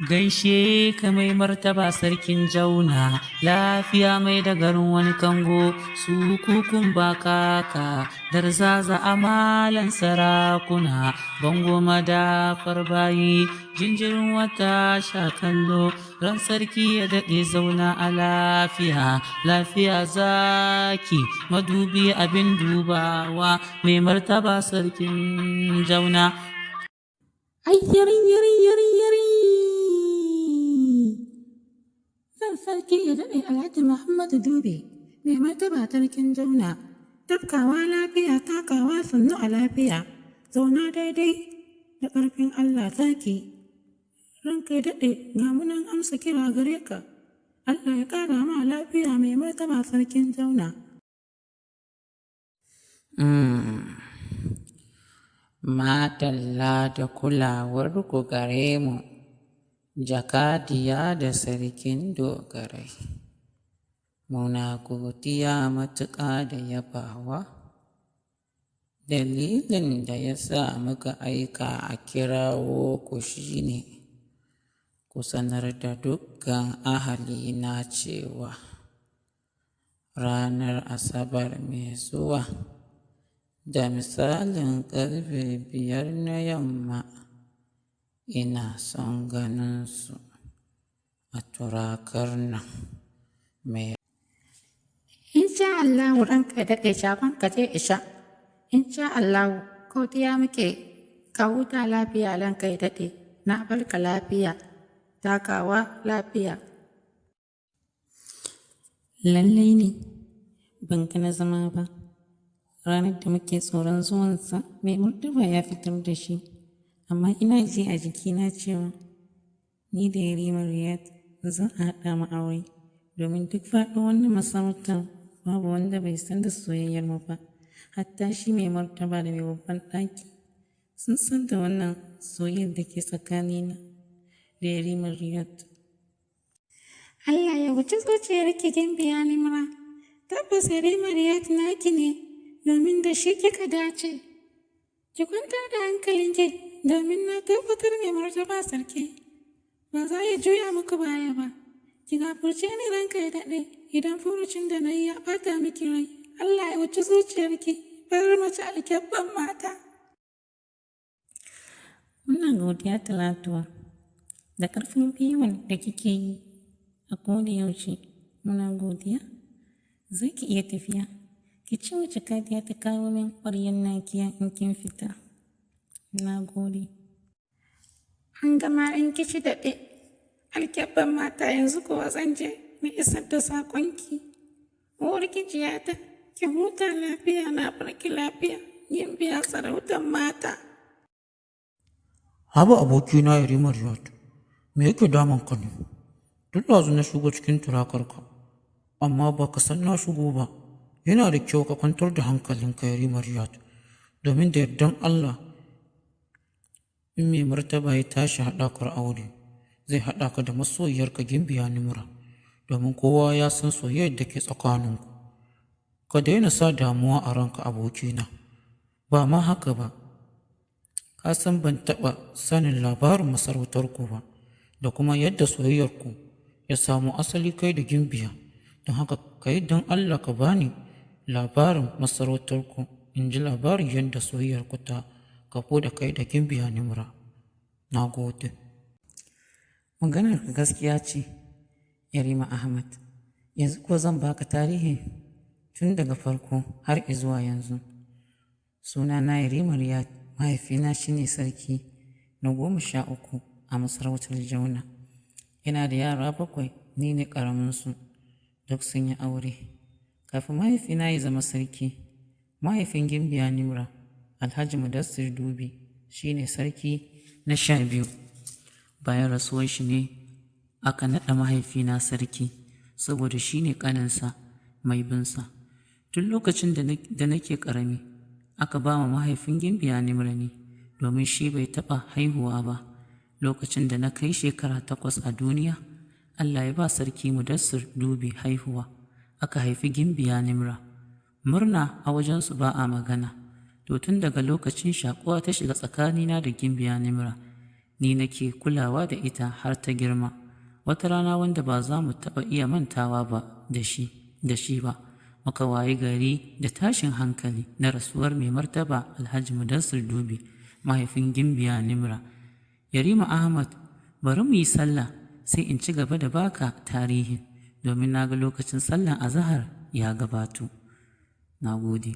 Gaishe ka mai martaba sarkin jauna, lafiya mai da garin wani kango, su kukun baka ka darzaza amalan sarakuna, bango madafar bayi, jinjirin wata sha kallo, ran sarki ya daɗe zauna a lafiya, lafiya zaki madubi abin dubawa, mai martaba sarkin jauna. Zan sarki ya daɗe Alhaji Muhammadu Dube, mai martaba sarkin jauna, tafkawa lafiya takawa sannu a lafiya, zauna daidai da ƙarfin Allah sarki. Ranka ya daɗe ga munan amsa kira gare ka, Allah ya ƙara ma lafiya mai martaba sarkin jauna. Madalla da kulawar ku gare mu, jakadiya da sarkin dogarai. Muna godiya matuƙa da yabawa, dalilin da ya sa muka aika a kirawo ku shine ku sanar da dukkan ahalina cewa ranar Asabar mai zuwa da misalin ƙarfe 5 na yamma ina son ganin su a turakar nan mai. Insha Allah ranka da kai shafan ka je isha. Insha Allah godiya muke ka huta lafiya ranka ya daɗe, na barka lafiya, takawa lafiya. Lallai ne ban na zama ba. Ranar da muke tsoron zuwansa mai martaba ya fitar da shi, amma ina ji a jikina cewa ni da Yarima Riyad zan haɗa mu aure, domin duk faɗin wannan masarautar babu wanda bai san da soyayyar mu ba, hatta shi mai martaba da mai babban ɗaki sun san da wannan soyayyar da ke tsakanina da Yarima Riyad. Allah ya wuce zuciyar ki Gimbiya Nimra, tabbas Yarima Riyad naki ne, domin da shi kika dace. Ki kwantar da hankalinki, domin na tabbatar mai martaba sarki ba za ya juya muku baya ba. Ki gafurce ni ranka ya daɗe idan furucin da na yi ya ɓata miki rai. Allah ya wuce zuciyarki, bar mace alkyabban mata. Muna godiya Talatuwa da ƙarfin biyu da kike yi a koda yaushe. Muna godiya. Za ki iya tafiya. Ki ce wace kadiya ta kawo min ƙwaryar nakiya in kin fita. Na gode. An gama in kici daɗe, alkyabban mata yanzu kuwa zan je na isar da saƙonki. Uwar gijiyata, ki huta lafiya na barki lafiya, Gimbiya sarautar mata. Haba abokina Yarima Riyad, me yake damun ka ne? Tun ɗazu na shigo cikin turakarka, amma ba ka san na shigo ba. Yana da kyau ka kwantar da hankalinka Yarima Riyad, domin da yardan Allah in mai martaba ya tashi haɗakar aure zai haɗa ka da masoyiyarka Gimbiya Nimra, domin kowa ya san soyayyar da ke tsakaninku. Ka daina sa damuwa a ranka abokina, ba ma haka ba, ka san ban taɓa sanin labarin masarautarku ba da kuma yadda soyayyarku ya samu asali kai da Gimbiya, don haka ka yi don Allah ka bani labarin masarautarku in ji labarin yadda soyayyarku ta kafo da kai da Gimbiya Nimra. Na gode. Maganar ka gaskiya ce, Yarima Ahmad. Yanzu ko zan baka tarihi tun daga farko har zuwa yanzu. Sunana Yarima Riyad, mahaifina shine sarki na 13 a masarautar Jauna. Yana da yara 7, ni ne ƙaraminsu, duk sun yi aure. Kafin mahaifina ya zama sarki, mahaifin Gimbiya Nimra, Alhaji Mudassir Dube, shine sarki na 12. Bayan rasuwar shi ne aka naɗa mahaifina sarki, saboda shi ne ƙaninsa mai binsa. Tun lokacin da nake ƙarami, aka ba wa mahaifin Gimbiya Nimra ne, domin shi bai taɓa haihuwa ba. Lokacin da na kai shekara 8 a duniya, Allah ya ba sarki Mudassir Dube haihuwa, aka haifi Gimbiya Nimra. Murna a wajensu ba a magana. To tun daga lokacin shakuwa ta shiga tsakanina da Gimbiya Nimra. ni nake kulawa da ita har ta girma. Wata rana wanda ba za mu taɓa iya mantawa ba da shi ba, muka wayi gari da tashin hankali na rasuwar mai martaba Alhaji Mudassir Dubi, mahaifin Gimbiya Nimra. Yarima Ahmad, bari mu yi sallah sai in ci gaba da baka tarihin, domin na ga lokacin sallar azahar ya gabato. Na gode.